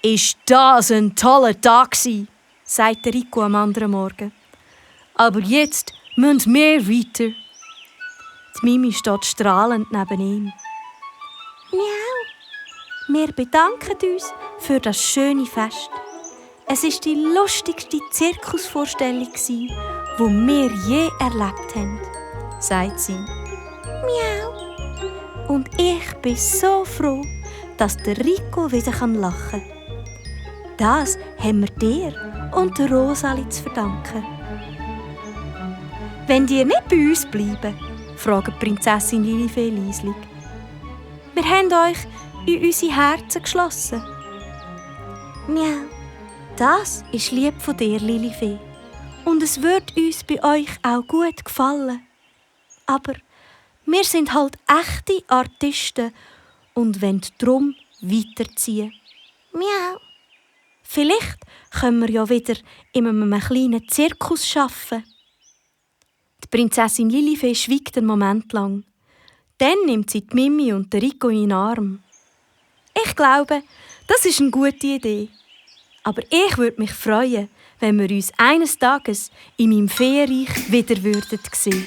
«Ist das ein toller Tag gewesen», sagte Rico am anderen Morgen. «Aber jetzt müssen wir weiter.» Die Mimi steht strahlend neben ihm. «Miau, wir bedanken uns für das schöne Fest. Es war die lustigste Zirkusvorstellung, die wir je erlebt haben», sagt sie. «Miau. Und ich bin so froh, dass der Rico wieder lachen kann. Das haben wir dir und der Rosali zu verdanken.» «Wenn ihr nicht bei uns bleiben?» fragt Prinzessin Lilifee leislich. «Wir haben euch in unsere Herzen geschlossen.» «Miau, das ist lieb von dir, Lilifee. Und es wird uns bei euch auch gut gefallen. Aber wir sind halt echte Artisten und wollen darum weiterziehen. Miau. Vielleicht können wir ja wieder in einem kleinen Zirkus arbeiten.» Die Prinzessin Lilifee schweigt einen Moment lang. Dann nimmt sie die Mimi und den Rico in den Arm. «Ich glaube, das ist eine gute Idee. Aber ich würde mich freuen, wenn wir uns eines Tages in meinem Feenreich wieder sehen würden.